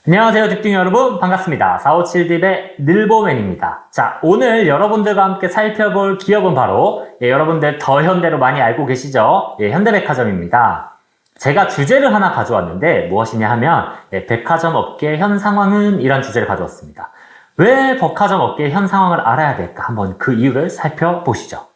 안녕하세요, 딥딩 여러분. 반갑습니다. 457딥의 늘보맨입니다. 자, 오늘 여러분들과 함께 살펴볼 기업은 바로 여러분들 더 현대로 많이 알고 계시죠? 현대백화점입니다. 제가 주제를 하나 가져왔는데 무엇이냐 하면 백화점 업계 현 상황은 이란 주제를 가져왔습니다. 왜 백화점 업계의 현 상황을 알아야 될까? 한번 그 이유를 살펴보시죠.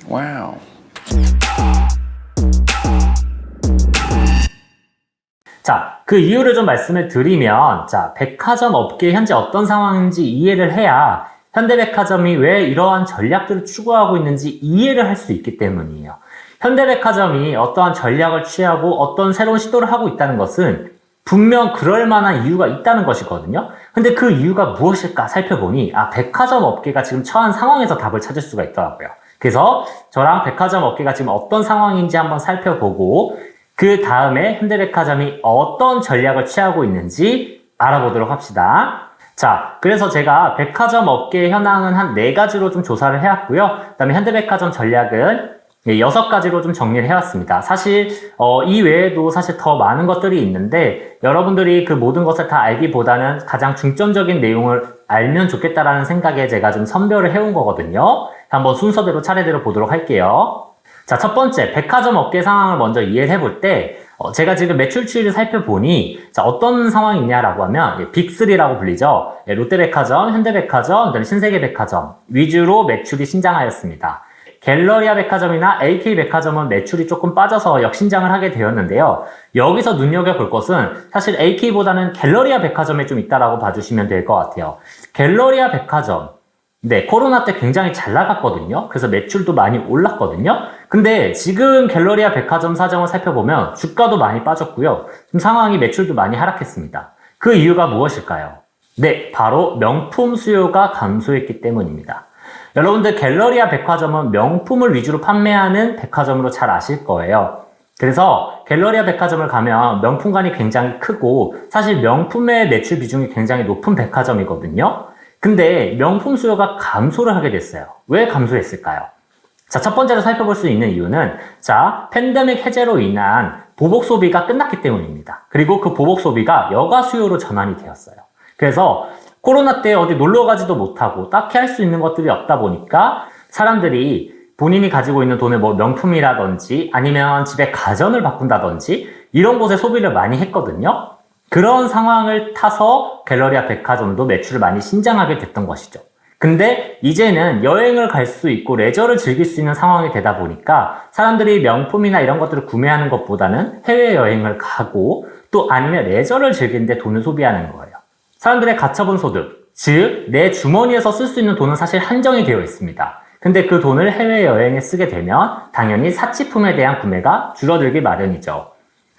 와우. 자, 그 이유를 좀 말씀을 드리면, 자, 백화점 업계에 현재 어떤 상황인지 이해를 해야 현대백화점이 왜 이러한 전략들을 추구하고 있는지 이해를 할 수 있기 때문이에요. 현대백화점이 어떠한 전략을 취하고 어떤 새로운 시도를 하고 있다는 것은 분명 그럴 만한 이유가 있다는 것이거든요. 근데 그 이유가 무엇일까 살펴보니, 백화점 업계가 지금 처한 상황에서 답을 찾을 수가 있더라고요. 그래서 저랑 백화점 업계가 지금 어떤 상황인지 한번 살펴보고 그 다음에 현대백화점이 어떤 전략을 취하고 있는지 알아보도록 합시다. 자, 그래서 제가 백화점 업계의 현황은 한 4가지로 좀 조사를 해왔고요. 그 다음에 현대백화점 전략은 6가지로 좀 정리를 해왔습니다. 사실 이 외에도 사실 더 많은 것들이 있는데 여러분들이 그 모든 것을 다 알기보다는 가장 중점적인 내용을 알면 좋겠다라는 생각에 제가 좀 선별을 해온 거거든요. 한번 순서대로 차례대로 보도록 할게요. 자, 첫 번째, 백화점 업계 상황을 먼저 이해를 해볼 때 제가 지금 매출 추이를 살펴보니 자, 어떤 상황이 있냐라고 하면 빅3라고 불리죠. 롯데백화점, 현대백화점, 신세계백화점 위주로 매출이 신장하였습니다. 갤러리아 백화점이나 AK백화점은 매출이 조금 빠져서 역신장을 하게 되었는데요. 여기서 눈여겨볼 것은 사실 AK보다는 갤러리아 백화점에 좀 있다라고 봐주시면 될 것 같아요. 갤러리아 백화점, 네, 코로나 때 굉장히 잘 나갔거든요. 그래서 매출도 많이 올랐거든요. 근데 지금 갤러리아 백화점 사정을 살펴보면 주가도 많이 빠졌고요. 지금 상황이 매출도 많이 하락했습니다. 그 이유가 무엇일까요? 네, 바로 명품 수요가 감소했기 때문입니다. 여러분들 갤러리아 백화점은 명품을 위주로 판매하는 백화점으로 잘 아실 거예요. 그래서 갤러리아 백화점을 가면 명품관이 굉장히 크고 사실 명품의 매출 비중이 굉장히 높은 백화점이거든요. 근데 명품 수요가 감소를 하게 됐어요. 왜 감소했을까요? 자, 첫 번째로 살펴볼 수 있는 이유는 자, 팬데믹 해제로 인한 보복 소비가 끝났기 때문입니다. 그리고 그 보복 소비가 여가 수요로 전환이 되었어요. 그래서 코로나 때 어디 놀러 가지도 못하고 딱히 할 수 있는 것들이 없다 보니까 사람들이 본인이 가지고 있는 돈을 뭐 명품이라든지 아니면 집에 가전을 바꾼다든지 이런 곳에 소비를 많이 했거든요. 그런 상황을 타서 갤러리아 백화점도 매출을 많이 신장하게 됐던 것이죠. 근데 이제는 여행을 갈 수 있고 레저를 즐길 수 있는 상황이 되다 보니까 사람들이 명품이나 이런 것들을 구매하는 것보다는 해외여행을 가고 또 아니면 레저를 즐기는데 돈을 소비하는 거예요. 사람들의 가처분 소득, 즉 내 주머니에서 쓸 수 있는 돈은 사실 한정이 되어 있습니다. 근데 그 돈을 해외여행에 쓰게 되면 당연히 사치품에 대한 구매가 줄어들기 마련이죠.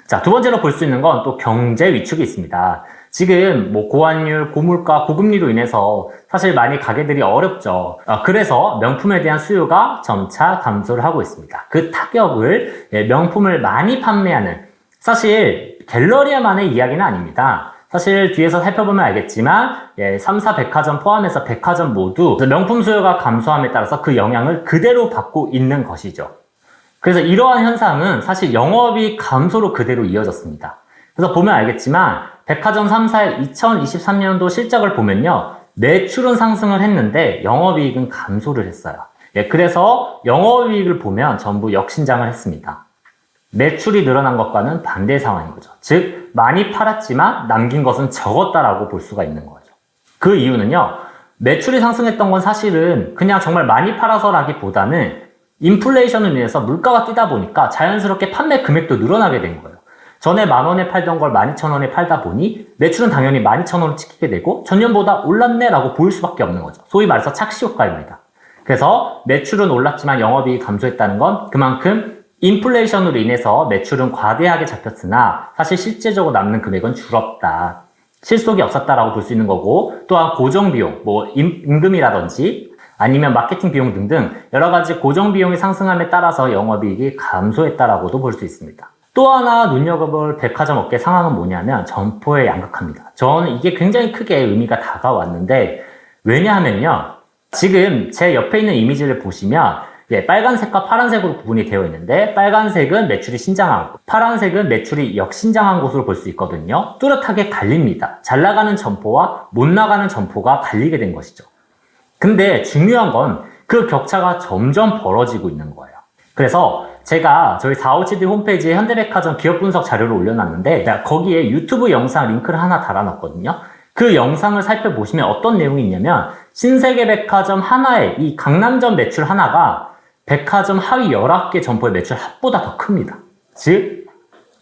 자, 두 번째로 볼 수 있는 건 또 경제 위축이 있습니다. 지금 뭐 고환율, 고물가, 고금리로 인해서 사실 많이 가게들이 어렵죠. 그래서 명품에 대한 수요가 점차 감소를 하고 있습니다. 그 타격을 명품을 많이 판매하는 사실 갤러리아만의 이야기는 아닙니다. 사실 뒤에서 살펴보면 알겠지만 3, 4 백화점 포함해서 백화점 모두 명품 수요가 감소함에 따라서 그 영향을 그대로 받고 있는 것이죠. 그래서 이러한 현상은 사실 영업이익 감소로 그대로 이어졌습니다. 그래서 보면 알겠지만 백화점 3사의 2023년도 실적을 보면요. 매출은 상승을 했는데 영업이익은 감소를 했어요. 그래서 영업이익을 보면 전부 역신장을 했습니다. 매출이 늘어난 것과는 반대 상황인 거죠. 즉 많이 팔았지만 남긴 것은 적었다라고 볼 수가 있는 거죠. 그 이유는요. 매출이 상승했던 건 사실은 그냥 정말 많이 팔아서라기보다는 인플레이션을 인해서 물가가 뛰다 보니까 자연스럽게 판매 금액도 늘어나게 된 거예요. 전에 10,000원에 팔던 걸 12,000원에 팔다 보니 매출은 당연히 12,000원을 찍히게 되고 전년보다 올랐네 라고 보일 수밖에 없는 거죠. 소위 말해서 착시 효과입니다. 그래서 매출은 올랐지만 영업이익이 감소했다는 건 그만큼 인플레이션으로 인해서 매출은 과대하게 잡혔으나 사실 실제적으로 남는 금액은 줄었다. 실속이 없었다라고 볼 수 있는 거고 또한 고정비용, 뭐 임금이라든지 아니면 마케팅 비용 등등 여러 가지 고정 비용이 상승함에 따라서 영업이익이 감소했다라고도 볼 수 있습니다. 또 하나 눈여겨볼 백화점 업계 상황은 뭐냐면 점포의 양극화입니다. 저는 이게 굉장히 크게 의미가 다가왔는데 왜냐하면요. 지금 제 옆에 있는 이미지를 보시면 빨간색과 파란색으로 구분이 되어 있는데 빨간색은 매출이 신장한 곳, 파란색은 매출이 역신장한 곳으로 볼 수 있거든요. 뚜렷하게 갈립니다. 잘 나가는 점포와 못 나가는 점포가 갈리게 된 것이죠. 근데 중요한 건 그 격차가 점점 벌어지고 있는 거예요. 그래서 제가 저희 457D 홈페이지에 현대백화점 기업 분석 자료를 올려놨는데 거기에 유튜브 영상 링크를 하나 달아놨거든요. 그 영상을 살펴보시면 어떤 내용이 있냐면 신세계백화점 하나에 이 강남점 매출 하나가 백화점 하위 19개 점포의 매출 합보다 더 큽니다. 즉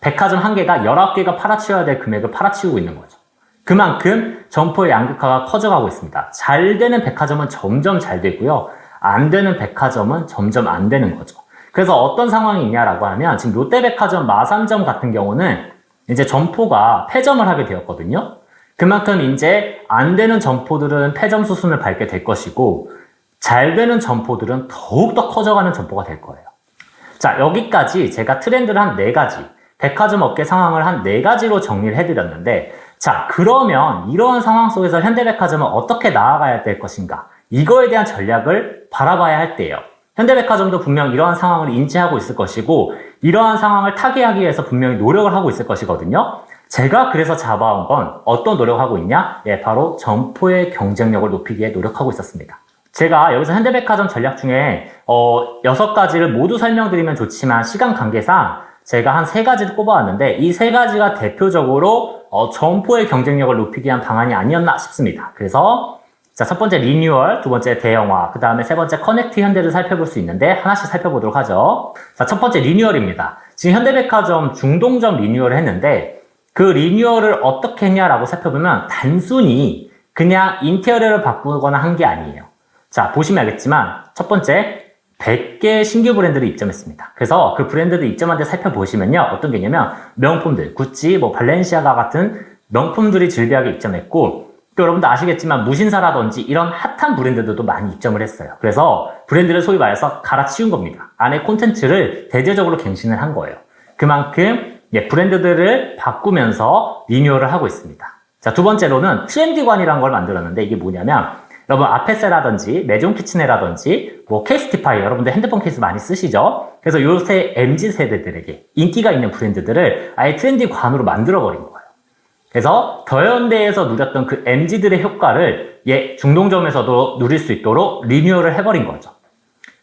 백화점 한 개가 19개가 팔아치워야 될 금액을 팔아치우고 있는 거죠. 그만큼 점포의 양극화가 커져가고 있습니다. 잘 되는 백화점은 점점 잘 되고요. 안 되는 백화점은 점점 안 되는 거죠. 그래서 어떤 상황이 있냐라고 하면 지금 롯데백화점 마산점 같은 경우는 이제 점포가 폐점을 하게 되었거든요. 그만큼 이제 안 되는 점포들은 폐점 수순을 밟게 될 것이고 잘 되는 점포들은 더욱더 커져가는 점포가 될 거예요. 자, 여기까지 제가 트렌드를 한 4가지, 백화점 업계 상황을 한 4가지로 정리를 해드렸는데 자, 그러면 이러한 상황 속에서 현대백화점은 어떻게 나아가야 될 것인가? 이거에 대한 전략을 바라봐야 할 때예요. 현대백화점도 분명 이러한 상황을 인지하고 있을 것이고 이러한 상황을 타개하기 위해서 분명히 노력을 하고 있을 것이거든요. 제가 그래서 잡아온 건 어떤 노력을 하고 있냐? 바로 점포의 경쟁력을 높이기 위해 노력하고 있었습니다. 제가 여기서 현대백화점 전략 중에 6가지를 모두 설명드리면 좋지만 시간 관계상 제가 한 3가지를 꼽아왔는데 이 3가지가 대표적으로 점포의 경쟁력을 높이기 위한 방안이 아니었나 싶습니다. 그래서 자, 첫 번째 리뉴얼, 두 번째 대형화, 그 다음에 세 번째 커넥트 현대를 살펴볼 수 있는데 하나씩 살펴보도록 하죠. 자, 첫 번째 리뉴얼입니다. 지금 현대백화점 중동점 리뉴얼을 했는데 그 리뉴얼을 어떻게 했냐라고 살펴보면 단순히 그냥 인테리어를 바꾸거나 한 게 아니에요. 자, 보시면 알겠지만 첫 번째 100개 신규 브랜드를 입점했습니다. 그래서 그 브랜드들 입점한 데 살펴보시면요. 어떤 게 있냐면 명품들, 구찌, 발렌시아가 같은 명품들이 질비하게 입점했고 또 여러분도 아시겠지만 무신사라든지 이런 핫한 브랜드들도 많이 입점을 했어요. 그래서 브랜드를 소위 말해서 갈아치운 겁니다. 안에 콘텐츠를 대대적으로 갱신을 한 거예요. 그만큼 브랜드들을 바꾸면서 리뉴얼을 하고 있습니다. 자, 두 번째로는 트렌디관이라는 걸 만들었는데 이게 뭐냐면 여러분 아페세라든지 메존키치네라든지 케이스티파이 여러분들 핸드폰 케이스 많이 쓰시죠? 그래서 요새 MZ세대들에게 인기가 있는 브랜드들을 아예 트렌디관으로 만들어버린 거예요. 그래서 더현대에서 누렸던 그 MZ들의 효과를 중동점에서도 누릴 수 있도록 리뉴얼을 해버린 거죠.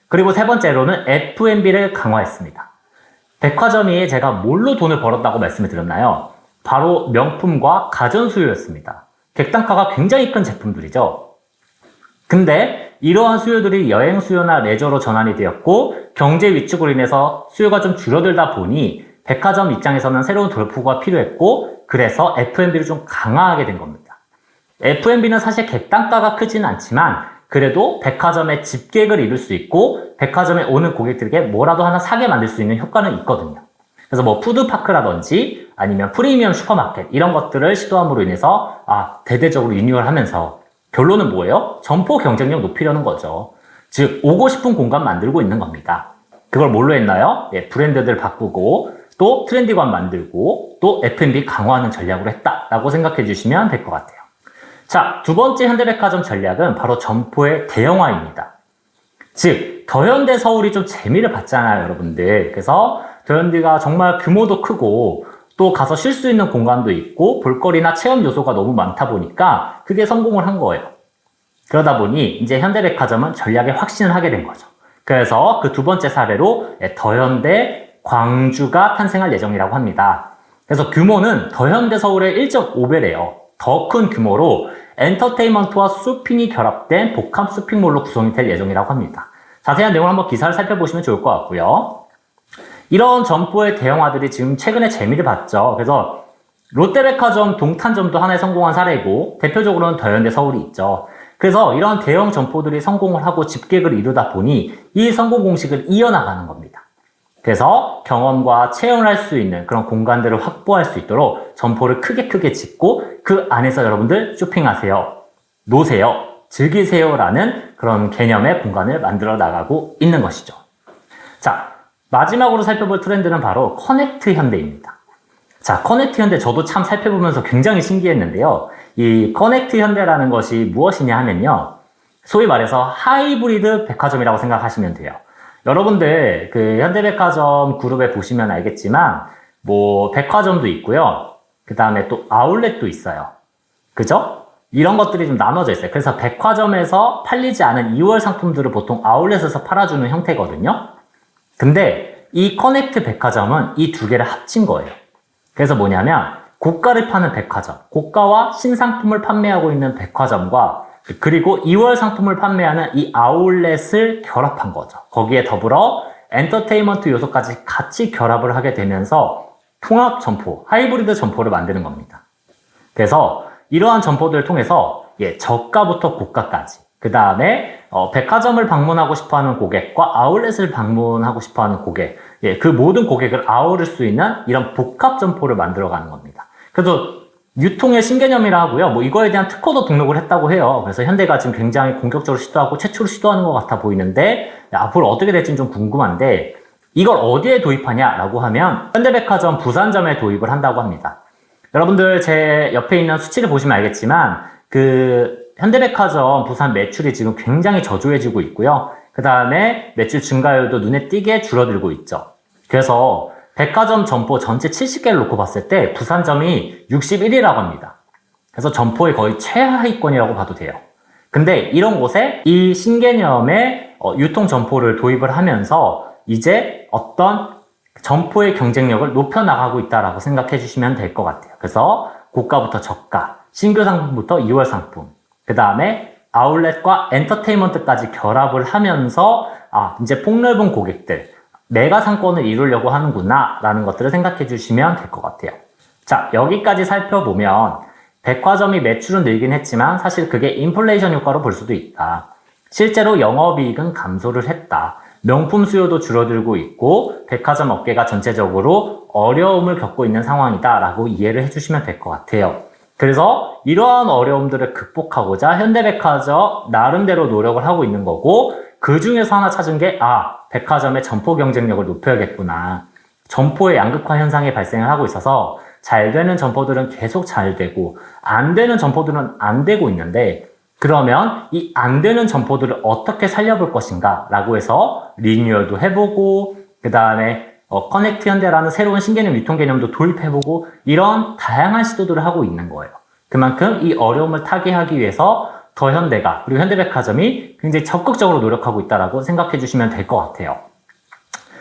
그리고 세 번째로는 F&B를 강화했습니다. 백화점이 제가 뭘로 돈을 벌었다고 말씀을 드렸나요? 바로 명품과 가전 수요였습니다. 객단가가 굉장히 큰 제품들이죠. 근데 이러한 수요들이 여행 수요나 레저로 전환이 되었고 경제 위축으로 인해서 수요가 좀 줄어들다 보니 백화점 입장에서는 새로운 돌파구가 필요했고 그래서 F&B를 좀 강화하게 된 겁니다. F&B는 사실 객단가가 크지는 않지만 그래도 백화점의 집객을 이룰 수 있고 백화점에 오는 고객들에게 뭐라도 하나 사게 만들 수 있는 효과는 있거든요. 그래서 푸드파크라든지 아니면 프리미엄 슈퍼마켓 이런 것들을 시도함으로 인해서 대대적으로 리뉴얼하면서 결론은 뭐예요? 점포 경쟁력 높이려는 거죠. 즉 오고 싶은 공간 만들고 있는 겁니다. 그걸 뭘로 했나요? 브랜드들 바꾸고 또 트렌디관 만들고 또 F&B 강화하는 전략으로 했다라고 생각해 주시면 될 것 같아요. 자, 두 번째 현대백화점 전략은 바로 점포의 대형화입니다. 즉 더현대 서울이 좀 재미를 봤잖아요, 여러분들. 그래서 더현대가 정말 규모도 크고 또 가서 쉴 수 있는 공간도 있고 볼거리나 체험 요소가 너무 많다 보니까 그게 성공을 한 거예요. 그러다 보니 이제 현대백화점은 전략에 확신을 하게 된 거죠. 그래서 그 두 번째 사례로 더현대 광주가 탄생할 예정이라고 합니다. 그래서 규모는 더현대 서울의 1.5배래요. 더 큰 규모로 엔터테인먼트와 쇼핑이 결합된 복합 쇼핑몰로 구성이 될 예정이라고 합니다. 자세한 내용을 한번 기사를 살펴보시면 좋을 것 같고요. 이런 점포의 대형화들이 지금 최근에 재미를 봤죠. 그래서 롯데백화점 동탄점도 하나의 성공한 사례이고 대표적으로는 더현대 서울이 있죠. 그래서 이런 대형 점포들이 성공을 하고 집객을 이루다 보니 이 성공 공식을 이어나가는 겁니다. 그래서 경험과 체험을 할 수 있는 그런 공간들을 확보할 수 있도록 점포를 크게 짓고 그 안에서 여러분들 쇼핑하세요, 노세요, 즐기세요 라는 그런 개념의 공간을 만들어 나가고 있는 것이죠. 자, 마지막으로 살펴볼 트렌드는 바로 커넥트 현대입니다. 자, 커넥트 현대 저도 참 살펴보면서 굉장히 신기했는데요. 이 커넥트 현대라는 것이 무엇이냐 하면요. 소위 말해서 하이브리드 백화점이라고 생각하시면 돼요. 여러분들 그 현대백화점 그룹에 보시면 알겠지만 뭐 백화점도 있고요. 그 다음에 또 아울렛도 있어요. 그죠? 이런 것들이 좀 나눠져 있어요. 그래서 백화점에서 팔리지 않은 2월 상품들을 보통 아울렛에서 팔아주는 형태거든요. 근데 이 커넥트 백화점은 이 두 개를 합친 거예요. 그래서 뭐냐면 고가를 파는 백화점, 고가와 신상품을 판매하고 있는 백화점과 그리고 2월 상품을 판매하는 이 아울렛을 결합한 거죠. 거기에 더불어 엔터테인먼트 요소까지 같이 결합을 하게 되면서 통합 점포, 하이브리드 점포를 만드는 겁니다. 그래서 이러한 점포들을 통해서 저가부터 고가까지 그 다음에 백화점을 방문하고 싶어하는 고객과 아울렛을 방문하고 싶어하는 고객, 그 모든 고객을 아우를 수 있는 이런 복합 점포를 만들어가는 겁니다. 그래서 유통의 신개념이라 하고요. 뭐 이거에 대한 특허도 등록을 했다고 해요. 그래서 현대가 지금 굉장히 공격적으로 시도하고 최초로 시도하는 것 같아 보이는데 앞으로 어떻게 될지는 좀 궁금한데 이걸 어디에 도입하냐라고 하면 현대백화점 부산점에 도입을 한다고 합니다. 여러분들 제 옆에 있는 수치를 보시면 알겠지만 그 현대백화점 부산 매출이 지금 굉장히 저조해지고 있고요. 그 다음에 매출 증가율도 눈에 띄게 줄어들고 있죠. 그래서 백화점 점포 전체 70개를 놓고 봤을 때 부산점이 61위라고 합니다. 그래서 점포의 거의 최하위권이라고 봐도 돼요. 근데 이런 곳에 이 신개념의 유통 점포를 도입을 하면서 이제 어떤 점포의 경쟁력을 높여나가고 있다라고 생각해 주시면 될 것 같아요. 그래서 고가부터 저가, 신규 상품부터 2월 상품, 그 다음에 아울렛과 엔터테인먼트까지 결합을 하면서 이제 폭넓은 고객들, 메가 상권을 이루려고 하는구나 라는 것들을 생각해 주시면 될 것 같아요. 자, 여기까지 살펴보면 백화점이 매출은 늘긴 했지만 사실 그게 인플레이션 효과로 볼 수도 있다. 실제로 영업이익은 감소를 했다. 명품 수요도 줄어들고 있고 백화점 업계가 전체적으로 어려움을 겪고 있는 상황이다 라고 이해를 해주시면 될 것 같아요. 그래서 이러한 어려움들을 극복하고자 현대백화점 나름대로 노력을 하고 있는 거고 그 중에서 하나 찾은 게 백화점의 점포 경쟁력을 높여야겠구나. 점포의 양극화 현상이 발생을 하고 있어서 잘 되는 점포들은 계속 잘 되고 안 되는 점포들은 안 되고 있는데 그러면 이 안 되는 점포들을 어떻게 살려볼 것인가 라고 해서 리뉴얼도 해보고 그 다음에 커넥트 현대라는 새로운 신개념 유통 개념도 도입해보고 이런 다양한 시도들을 하고 있는 거예요. 그만큼 이 어려움을 타개하기 위해서 더 현대가 그리고 현대백화점이 굉장히 적극적으로 노력하고 있다라고 생각해 주시면 될 것 같아요.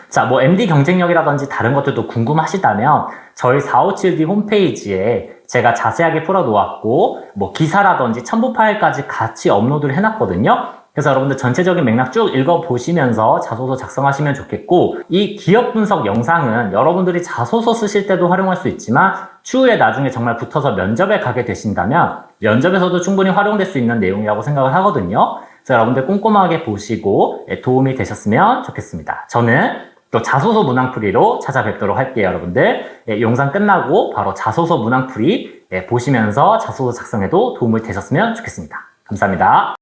자, 뭐 MD 경쟁력이라든지 다른 것들도 궁금하시다면 저희 457D 홈페이지에 제가 자세하게 풀어놓았고 뭐 기사라든지 첨부 파일까지 같이 업로드를 해놨거든요. 그래서 여러분들 전체적인 맥락 쭉 읽어보시면서 자소서 작성하시면 좋겠고 이 기업 분석 영상은 여러분들이 자소서 쓰실 때도 활용할 수 있지만 추후에 나중에 정말 붙어서 면접에 가게 되신다면 면접에서도 충분히 활용될 수 있는 내용이라고 생각을 하거든요. 그래서 여러분들 꼼꼼하게 보시고 도움이 되셨으면 좋겠습니다. 저는 또 자소서 문항풀이로 찾아뵙도록 할게요, 여러분들. 영상 끝나고 바로 자소서 문항풀이 보시면서 자소서 작성에도 도움이 되셨으면 좋겠습니다. 감사합니다.